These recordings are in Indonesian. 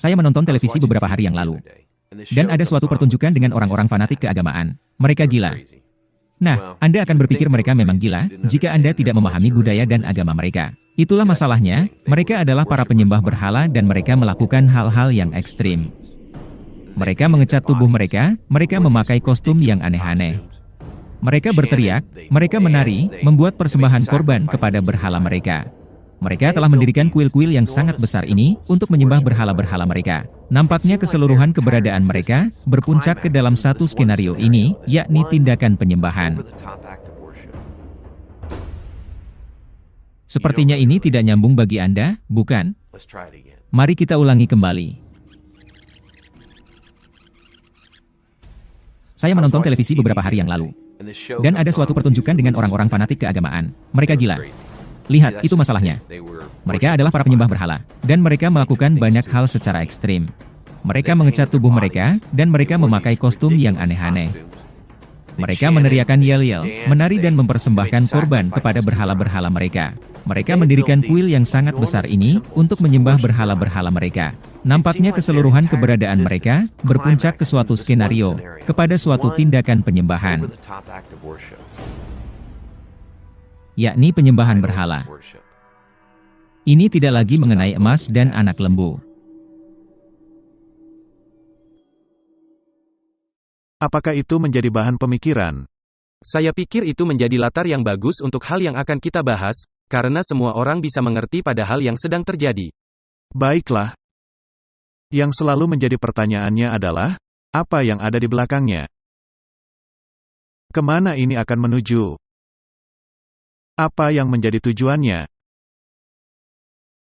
Saya menonton televisi beberapa hari yang lalu, dan ada suatu pertunjukan dengan orang-orang fanatik keagamaan. Mereka gila. Nah, Anda akan berpikir mereka memang gila, jika Anda tidak memahami budaya dan agama mereka. Itulah masalahnya, mereka adalah para penyembah berhala dan mereka melakukan hal-hal yang ekstrim. Mereka mengecat tubuh mereka memakai kostum yang aneh-aneh. Mereka berteriak, mereka menari, membuat persembahan korban kepada berhala mereka. Mereka telah mendirikan kuil-kuil yang sangat besar ini untuk menyembah berhala-berhala mereka. Nampaknya keseluruhan keberadaan mereka berpuncak ke dalam satu skenario ini, yakni tindakan penyembahan. Sepertinya ini tidak nyambung bagi Anda, bukan? Mari kita ulangi kembali. Saya menonton televisi beberapa hari yang lalu, dan ada suatu pertunjukan dengan orang-orang fanatik keagamaan. Mereka gila. Lihat, itu masalahnya. Mereka adalah para penyembah berhala, dan mereka melakukan banyak hal secara ekstrim. Mereka mengecat tubuh mereka, dan mereka memakai kostum yang aneh-aneh. Mereka meneriakkan yel-yel, menari dan mempersembahkan korban kepada berhala-berhala mereka. Mereka mendirikan kuil yang sangat besar ini untuk menyembah berhala-berhala mereka. Nampaknya keseluruhan keberadaan mereka berpuncak ke suatu skenario, kepada suatu tindakan penyembahan, yakni penyembahan berhala. Ini tidak lagi mengenai emas dan anak lembu. Apakah itu menjadi bahan pemikiran? Saya pikir itu menjadi latar yang bagus untuk hal yang akan kita bahas, karena semua orang bisa mengerti pada hal yang sedang terjadi. Baiklah. Yang selalu menjadi pertanyaannya adalah, apa yang ada di belakangnya? Kemana ini akan menuju? Apa yang menjadi tujuannya?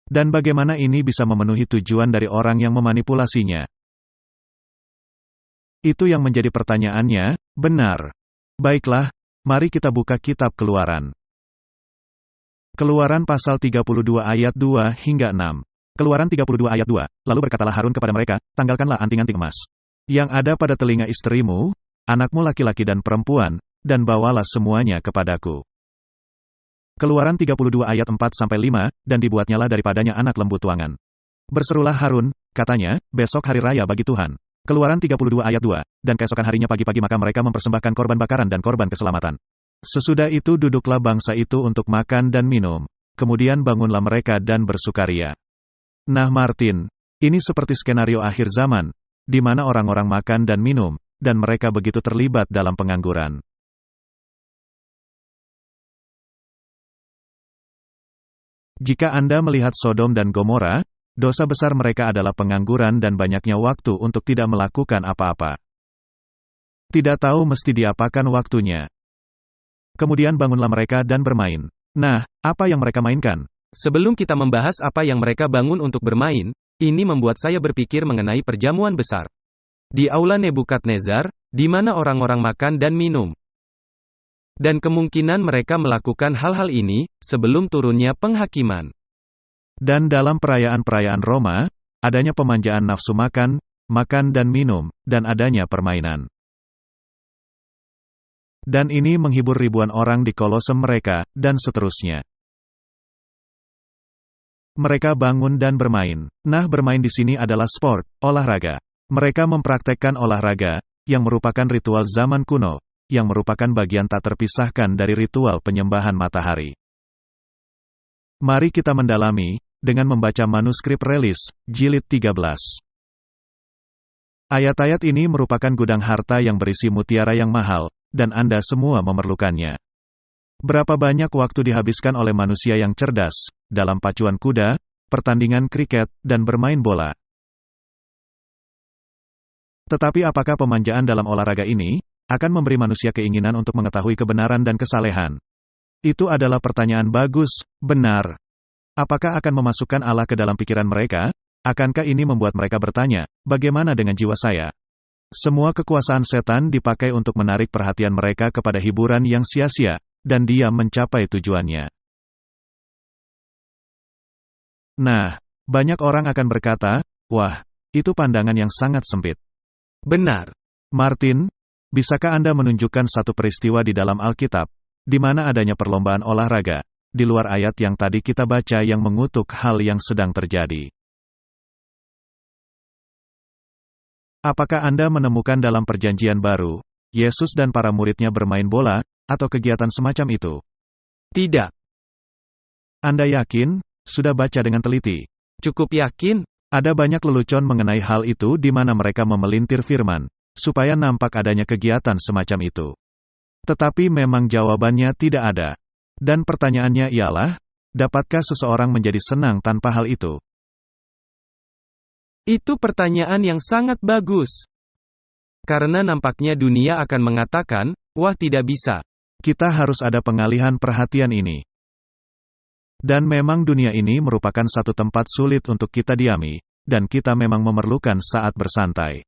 Dan bagaimana ini bisa memenuhi tujuan dari orang yang memanipulasinya? Itu yang menjadi pertanyaannya, benar. Baiklah, mari kita buka kitab Keluaran. Keluaran pasal 32 ayat 2 hingga 6. Keluaran 32 ayat 2, lalu berkatalah Harun kepada mereka, tanggalkanlah anting-anting emas yang ada pada telinga istrimu, anakmu laki-laki dan perempuan, dan bawalah semuanya kepadaku. Keluaran 32 ayat 4-5, dan dibuatnyalah daripadanya anak lembu tuangan. Berserulah Harun, katanya, besok hari raya bagi Tuhan. Keluaran 32 ayat 2, dan keesokan harinya pagi-pagi maka mereka mempersembahkan korban bakaran dan korban keselamatan. Sesudah itu duduklah bangsa itu untuk makan dan minum. Kemudian bangunlah mereka dan bersukaria. Nah Martin, ini seperti skenario akhir zaman, di mana orang-orang makan dan minum, dan mereka begitu terlibat dalam pengangguran. Jika Anda melihat Sodom dan Gomora, dosa besar mereka adalah pengangguran dan banyaknya waktu untuk tidak melakukan apa-apa. Tidak tahu mesti diapakan waktunya. Kemudian bangunlah mereka dan bermain. Nah, apa yang mereka mainkan? Sebelum kita membahas apa yang mereka bangun untuk bermain, ini membuat saya berpikir mengenai perjamuan besar di aula Nebukadnezar, di mana orang-orang makan dan minum. Dan kemungkinan mereka melakukan hal-hal ini sebelum turunnya penghakiman. Dan dalam perayaan-perayaan Roma, adanya pemanjaan nafsu makan, makan dan minum, dan adanya permainan. Dan ini menghibur ribuan orang di kolosem mereka, dan seterusnya. Mereka bangun dan bermain. Nah, bermain di sini adalah sport, olahraga. Mereka mempraktekkan olahraga, yang merupakan ritual zaman kuno, yang merupakan bagian tak terpisahkan dari ritual penyembahan matahari. Mari kita mendalami, dengan membaca manuskrip Relis, jilid 13. Ayat-ayat ini merupakan gudang harta yang berisi mutiara yang mahal, dan Anda semua memerlukannya. Berapa banyak waktu dihabiskan oleh manusia yang cerdas, dalam pacuan kuda, pertandingan kriket, dan bermain bola. Tetapi apakah pemanjaan dalam olahraga ini akan memberi manusia keinginan untuk mengetahui kebenaran dan kesalehan? Itu adalah pertanyaan bagus, benar. Apakah akan memasukkan Allah ke dalam pikiran mereka? Akankah ini membuat mereka bertanya, bagaimana dengan jiwa saya? Semua kekuasaan setan dipakai untuk menarik perhatian mereka kepada hiburan yang sia-sia, dan dia mencapai tujuannya. Nah, banyak orang akan berkata, wah, itu pandangan yang sangat sempit. Benar. Martin, bisakah Anda menunjukkan satu peristiwa di dalam Alkitab, di mana adanya perlombaan olahraga, di luar ayat yang tadi kita baca yang mengutuk hal yang sedang terjadi? Apakah Anda menemukan dalam perjanjian baru, Yesus dan para muridnya bermain bola, atau kegiatan semacam itu? Tidak. Anda yakin? Sudah baca dengan teliti? Cukup yakin? Ada banyak lelucon mengenai hal itu di mana mereka memelintir firman, supaya nampak adanya kegiatan semacam itu. Tetapi memang jawabannya tidak ada. Dan pertanyaannya ialah, dapatkah seseorang menjadi senang tanpa hal itu? Itu pertanyaan yang sangat bagus. Karena nampaknya dunia akan mengatakan, wah tidak bisa. Kita harus ada pengalihan perhatian ini. Dan memang dunia ini merupakan satu tempat sulit untuk kita diami, dan kita memang memerlukan saat bersantai.